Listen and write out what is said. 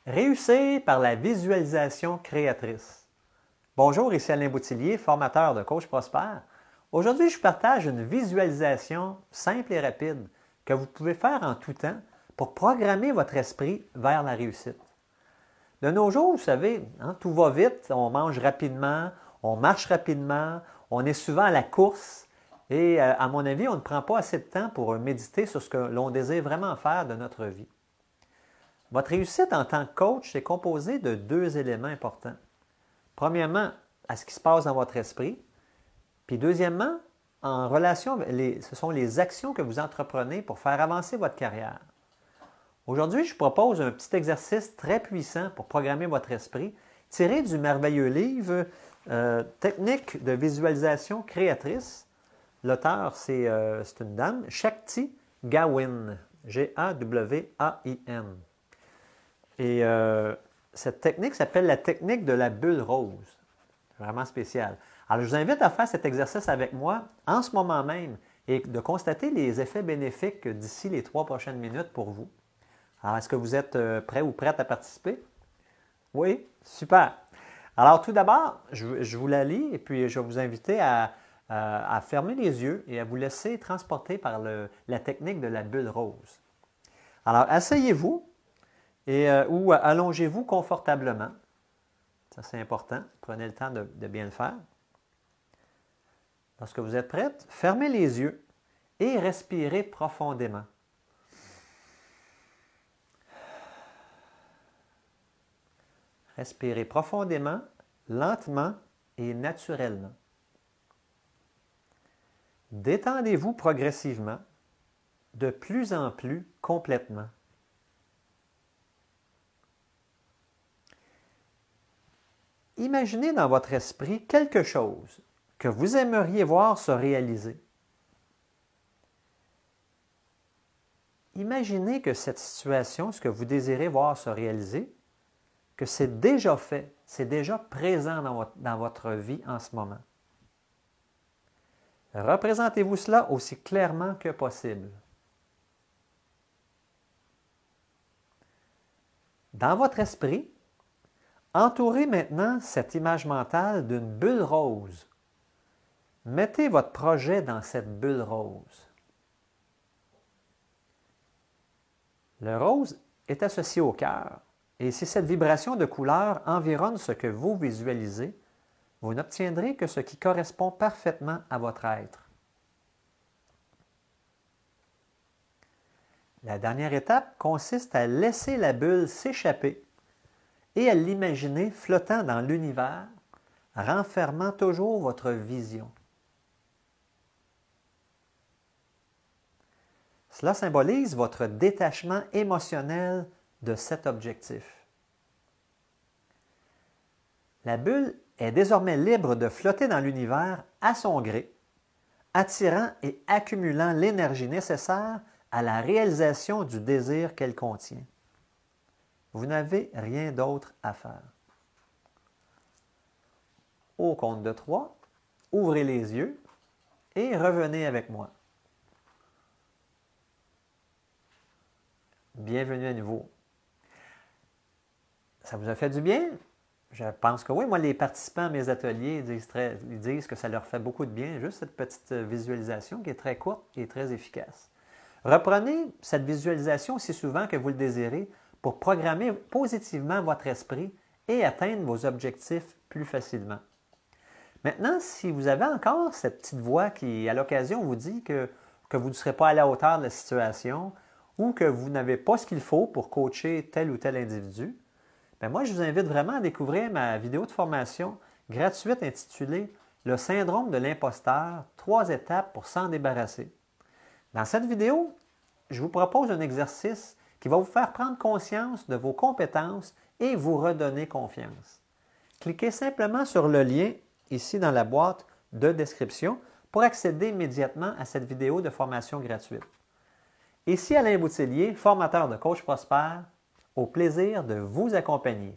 Réussir par la visualisation créatrice. Bonjour, ici Alain Boutillier, formateur de Coach Prospère. Aujourd'hui, je partage une visualisation simple et rapide que vous pouvez faire en tout temps pour programmer votre esprit vers la réussite. De nos jours, vous savez, tout va vite, on mange rapidement, on marche rapidement, on est souvent à la course et à mon avis, on ne prend pas assez de temps pour méditer sur ce que l'on désire vraiment faire de notre vie. Votre réussite en tant que coach est composée de deux éléments importants. Premièrement, à ce qui se passe dans votre esprit. Puis deuxièmement, en relation, ce sont les actions que vous entreprenez pour faire avancer votre carrière. Aujourd'hui, je vous propose un petit exercice très puissant pour programmer votre esprit, tiré du merveilleux livre Technique de visualisation créatrice. L'auteur, c'est une dame, Shakti Gawain, G-A-W-A-I-N. Et cette technique s'appelle la technique de la bulle rose. Vraiment spécial. Alors, je vous invite à faire cet exercice avec moi en ce moment même et de constater les effets bénéfiques d'ici les 3 prochaines minutes pour vous. Alors, est-ce que vous êtes prêt ou prête à participer? Oui? Super! Alors, tout d'abord, je vous la lis et puis je vais vous inviter à fermer les yeux et à vous laisser transporter par la technique de la bulle rose. Alors, asseyez-vous ou allongez-vous confortablement. Ça, c'est important. Prenez le temps de bien le faire. Lorsque vous êtes prête, fermez les yeux et respirez profondément. Respirez profondément, lentement et naturellement. Détendez-vous progressivement, de plus en plus complètement. Imaginez dans votre esprit quelque chose que vous aimeriez voir se réaliser. Imaginez que cette situation, ce que vous désirez voir se réaliser, que c'est déjà fait, c'est déjà présent dans votre vie en ce moment. Représentez-vous cela aussi clairement que possible. Dans votre esprit, entourez maintenant cette image mentale d'une bulle rose. Mettez votre projet dans cette bulle rose. Le rose est associé au cœur, et si cette vibration de couleur environne ce que vous visualisez, vous n'obtiendrez que ce qui correspond parfaitement à votre être. La dernière étape consiste à laisser la bulle s'échapper et à l'imaginer flottant dans l'univers, renfermant toujours votre vision. Cela symbolise votre détachement émotionnel de cet objectif. La bulle est désormais libre de flotter dans l'univers à son gré, attirant et accumulant l'énergie nécessaire à la réalisation du désir qu'elle contient. Vous n'avez rien d'autre à faire. Au compte de 3, ouvrez les yeux et revenez avec moi. Bienvenue à nouveau. Ça vous a fait du bien? Je pense que oui. Moi, les participants à mes ateliers ils disent que ça leur fait beaucoup de bien, juste cette petite visualisation qui est très courte et très efficace. Reprenez cette visualisation aussi souvent que vous le désirez pour programmer positivement votre esprit et atteindre vos objectifs plus facilement. Maintenant, si vous avez encore cette petite voix qui, à l'occasion, vous dit que vous ne serez pas à la hauteur de la situation ou que vous n'avez pas ce qu'il faut pour coacher tel ou tel individu, bien moi, je vous invite vraiment à découvrir ma vidéo de formation gratuite intitulée « Le syndrome de l'imposteur, 3 étapes pour s'en débarrasser ». Dans cette vidéo, je vous propose un exercice qui va vous faire prendre conscience de vos compétences et vous redonner confiance. Cliquez simplement sur le lien ici dans la boîte de description pour accéder immédiatement à cette vidéo de formation gratuite. Ici Alain Boutillier, formateur de Coach Prospère, au plaisir de vous accompagner.